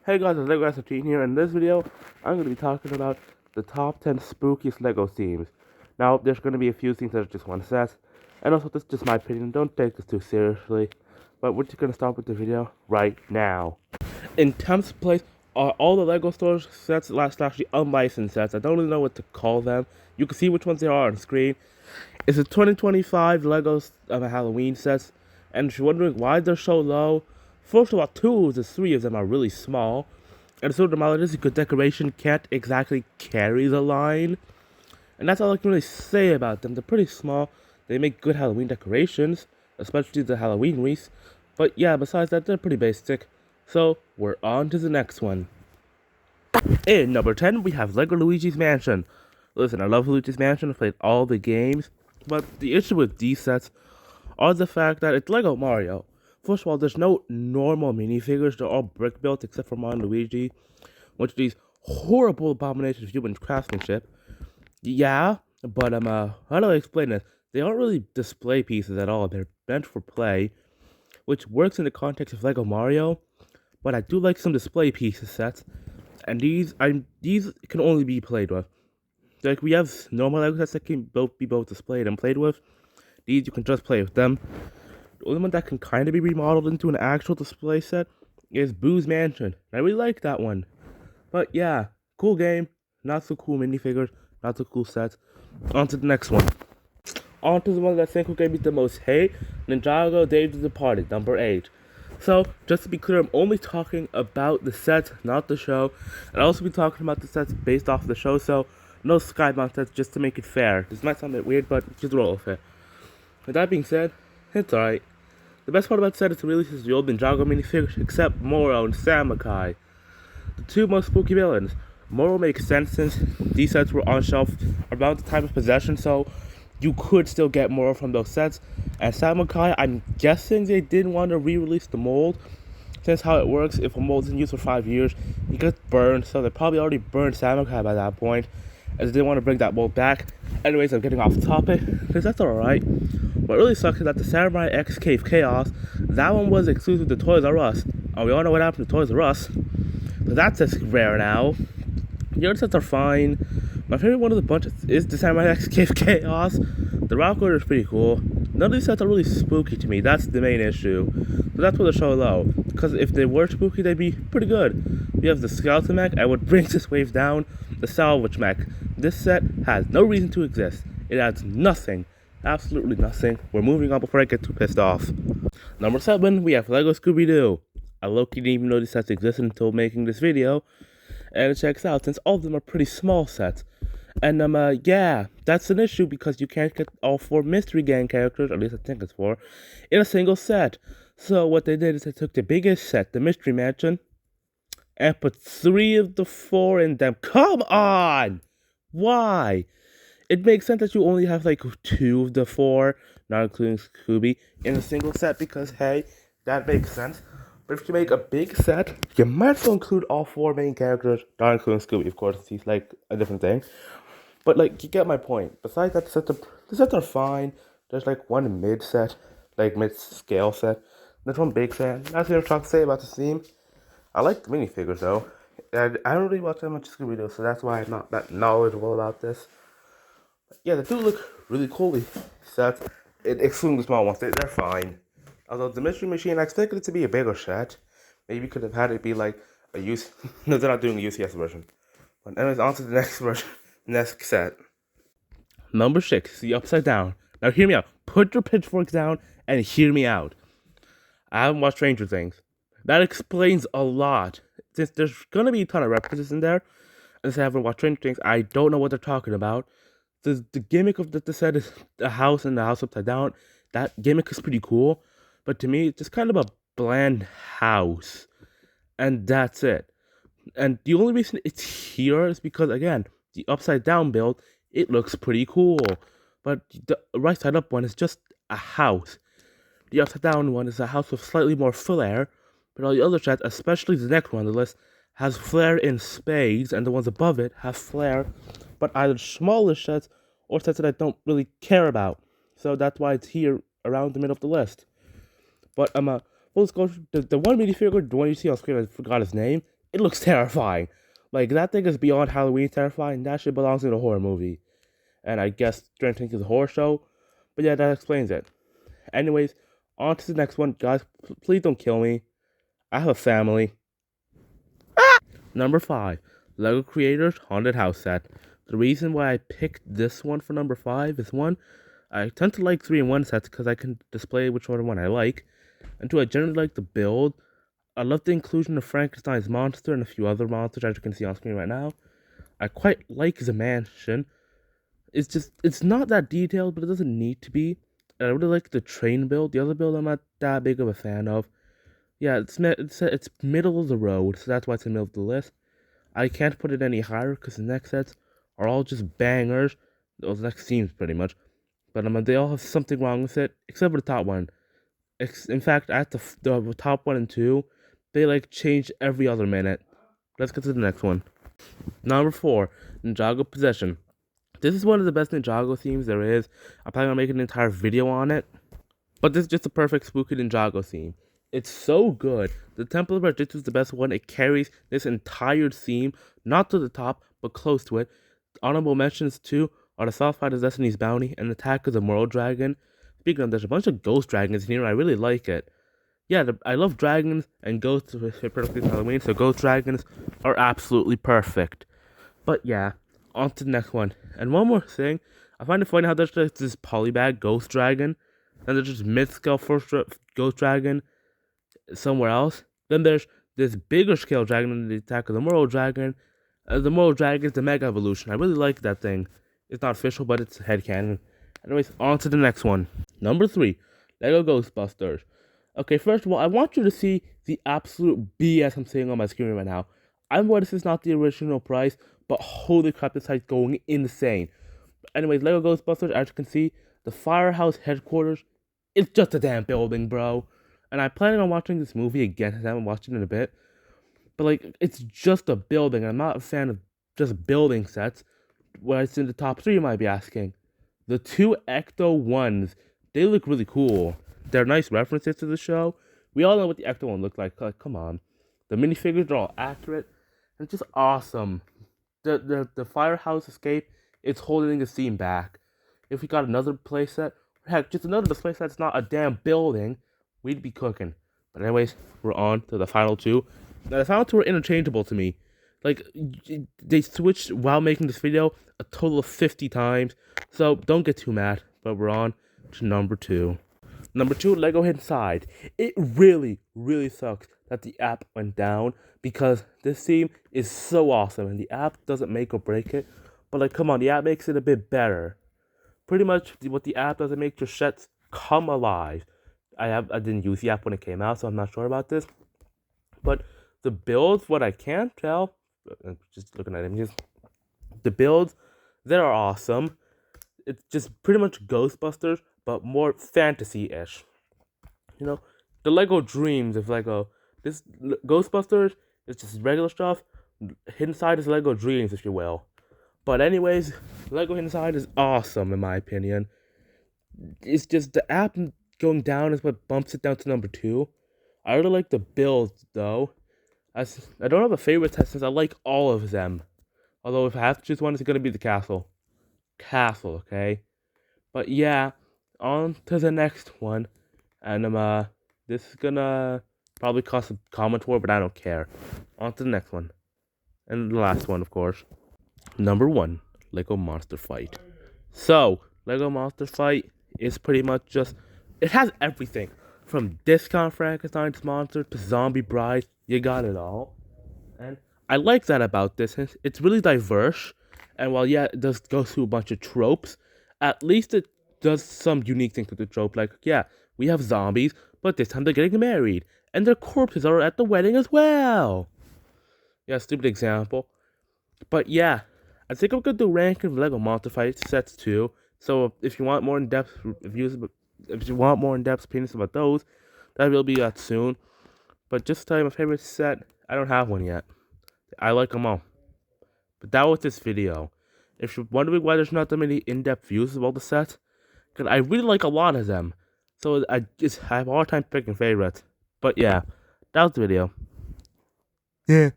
Hey guys, it's Lego 13 here. In this video, I'm going to be talking about the top 10 spookiest Lego themes. Now, there's going to be a few things that are just one set, and also this is just my opinion. Don't take this too seriously. But we're just going to start with the video right now. In 10th place are all the Lego stores sets, actually unlicensed sets. I don't really know what to call them. You can see which ones they are on screen. It's the 2025 Lego Halloween sets, and if you're wondering why they're so low, first of all, two of the three of them are really small, and so the is a good decoration can't exactly carry the line, and that's all I can really say about them. They're pretty small. They make good Halloween decorations, especially the Halloween wreaths, but yeah, besides that, they're pretty basic. So we're on to the next one. In number 10, we have Lego Luigi's Mansion. Listen, I love Luigi's Mansion. I've played all the games, but the issue with these sets are the fact that it's Lego Mario. First of all, there's no normal minifigures. They're all brick built except for Mario and Luigi, which are these horrible abominations of human craftsmanship. Yeah, but how do I explain this? They aren't really display pieces at all. They're meant for play, which works in the context of Lego Mario. But I do like some display pieces sets, and these can only be played with. Like, we have normal Lego sets that can be both displayed and played with. These you can just play with them. The only one that can kind of be remodeled into an actual display set is Boo's Mansion. I really like that one. But yeah, cool game, not so cool minifigures, not so cool sets. On to the next one. On to the one that I think will give me the most hate, Ninjago Days of the Departed, number 8. So, just to be clear, I'm only talking about the sets, not the show. And I'll also be talking about the sets based off the show, so no Skybound sets just to make it fair. This might sound a bit weird, but just roll with it. With that being said, it's alright. The best part about the set is the release is the old Ninjago minifigures, except Moro and Samukai, the two most spooky villains. Moro makes sense since these sets were on shelf around the time of possession, so you could still get Moro from those sets. And Samukai, I'm guessing they didn't want to re-release the mold, since how it works, if a mold's in use for 5 years, it gets burned, so they probably already burned Samukai by that point, as they didn't want to bring that mold back. Anyways, I'm getting off topic, because that's alright. What really sucks is that the Samurai X Cave Chaos, that one was exclusive to Toys R Us, and we all know what happened to Toys R Us, but that's just rare now. The other sets are fine. My favorite one of the bunch is the Samurai X Cave Chaos. The rock order is pretty cool. None of these sets are really spooky to me, that's the main issue. So that's why they're so low, because if they were spooky, they'd be pretty good. We have the Skeleton Mech, and what brings this wave down, the Salvage Mech. This set has no reason to exist. It adds nothing. Absolutely nothing. We're moving on before I get too pissed off. Number 7, we have Lego Scooby-Doo. I low-key didn't even know these sets existed until making this video. And it checks out, since all of them are pretty small sets. And yeah, that's an issue because you can't get all 4 Mystery Gang characters, or at least I think it's 4, in a single set. So what they did is they took the biggest set, the Mystery Mansion, and put 3 of the 4 in them. Come on! Why? It makes sense that you only have like 2 of the 4, not including Scooby, in a single set because, hey, that makes sense. But if you make a big set, you might as well include all 4 main characters, not including Scooby, of course, he's like a different thing. But like, you get my point. Besides that, the sets are fine. There's like one mid set, like mid-scale set. There's one big set. That's what I'm trying to say about the theme. I like the minifigures though. I don't really watch that much Scooby-Doo, so that's why I'm not that knowledgeable about this. Yeah, they do look really cool, these sets. Excluding the small ones, they're fine. Although the Mystery Machine, I expected it to be a bigger set. Maybe could have had it be like a no, they're not doing a UCS version. But anyways, on to the next version, next set. Number 6, the Upside Down. Now hear me out. Put your pitchforks down and hear me out. I haven't watched Stranger Things. That explains a lot. Since there's gonna be a ton of references in there, and since I haven't watched Stranger Things, I don't know what they're talking about. The gimmick of the set is a house and the house upside down. That gimmick is pretty cool, but to me, it's just kind of a bland house, and that's it. And the only reason it's here is because, again, the upside down build, it looks pretty cool, but the right side up one is just a house. The upside down one is a house with slightly more flair, but all the other sets, especially the next one on the list, has flair in spades, and the ones above it have flair, but either smaller sets or sets that I don't really care about. So that's why it's here around the middle of the list. But full disclosure, the one minifigure, the one you see on screen, I forgot his name. it looks terrifying. Like, that thing is beyond Halloween terrifying. That shit belongs in a horror movie. And I guess Stranger Things is a horror show. But yeah, that explains it. Anyways, on to the next one. Guys, please don't kill me. I have a family. Number 5. LEGO Creators Haunted House Set. The reason why I picked this one for number 5 is 1, I tend to like 3-in-1 sets because I can display which one I like. And 2, I generally like the build. I love the inclusion of Frankenstein's monster and a few other monsters, as you can see on screen right now. I quite like the mansion. It's not that detailed, but it doesn't need to be. And I really like the train build. The other build I'm not that big of a fan of. Yeah, it's middle of the road, so that's why it's in the middle of the list. I can't put it any higher because the next sets are all just bangers. Those next scenes, pretty much. But they all have something wrong with it, except for the top one. In fact, at the top 1 and 2, they like change every other minute. Let's get to the next one. Number 4, Ninjago Possession. This is one of the best Ninjago themes there is. I'm probably gonna make an entire video on it. But this is just a perfect spooky Ninjago theme. It's so good. The Temple of Regis is the best one. It carries this entire theme, not to the top, but close to it. Honorable mentions too are the South Side of Destiny's Bounty and Attack of the Moral Dragon. Speaking of, there's a bunch of ghost dragons in here. I really like it. Yeah, I love dragons and ghosts perfectly Halloween, so ghost dragons are absolutely perfect. But yeah, on to the next one. And one more thing, I find it funny how there's like this polybag ghost dragon, and there's just mid-scale first ghost dragon somewhere else. Then there's this bigger scale dragon in the Attack of the Moral Dragon. The Moral Dragon is the Mega Evolution. I really like that thing. It's not official, but it's headcanon. Anyways, on to the next one. Number 3, LEGO Ghostbusters. Okay, first of all, I want you to see the absolute BS I'm seeing on my screen right now. I'm aware this is not the original price, but holy crap, this site's going insane. Anyways, LEGO Ghostbusters, as you can see, the Firehouse headquarters, it's just a damn building, bro. And I'm planning on watching this movie again, because I haven't watched it in a bit. But, like, it's just a building. I'm not a fan of just building sets. Where it's in the top 3, you might be asking. The 2 Ecto ones, they look really cool. They're nice references to the show. We all know what the Ecto one looked like. Like, come on. The minifigures are all accurate. And it's just awesome. The Firehouse Escape, it's holding the theme back. If we got another playset, heck, just another display set that's not a damn building, we'd be cooking. But anyways, we're on to the final 2. Now, the final 2 are interchangeable to me. Like, they switched while making this video a total of 50 times. So, don't get too mad. But we're on to number 2. Number 2, LEGO Inside. It really, really sucks that the app went down, because this theme is so awesome, and the app doesn't make or break it. But, like, come on, the app makes it a bit better. Pretty much what the app does, it makes your sets come alive. I didn't use the app when it came out, so I'm not sure about this. But the builds, what I can tell, just looking at images, the builds, they're awesome. It's just pretty much Ghostbusters, but more fantasy-ish. You know, the LEGO dreams of LEGO. This Ghostbusters is just regular stuff. Hidden Side is LEGO dreams, if you will. But anyways, LEGO Hidden Side is awesome, in my opinion. It's just the app going down is what bumps it down to number 2. I really like the builds, though. I don't have a favorite test since I like all of them. Although if I have to choose one, it's going to be the castle. Castle, okay? But yeah, on to the next one. And this is gonna probably cost a comment for, but I don't care. On to the next one. And the last one, of course. Number 1, LEGO Monster Fight. So, LEGO Monster Fight is pretty much just, it has everything. From Discount Frankenstein's Monster to Zombie Bride, you got it all. And I like that about this. It's really diverse. And while, yeah, it does go through a bunch of tropes, at least it does some unique things with the trope. Like, yeah, we have zombies, but this time they're getting married. And their corpses are at the wedding as well. Yeah, stupid example. But yeah, I think I'm going to do ranking of LEGO Monster Fight sets too. So if you want more in-depth reviews, if you want more in-depth opinions about those, that will be out soon. But just to tell you my favorite set, I don't have one yet. I like them all. But that was this video. If you're wondering why there's not that many in-depth views of all the sets, because I really like a lot of them. So I have a hard time picking favorites. But yeah, that was the video. Yeah.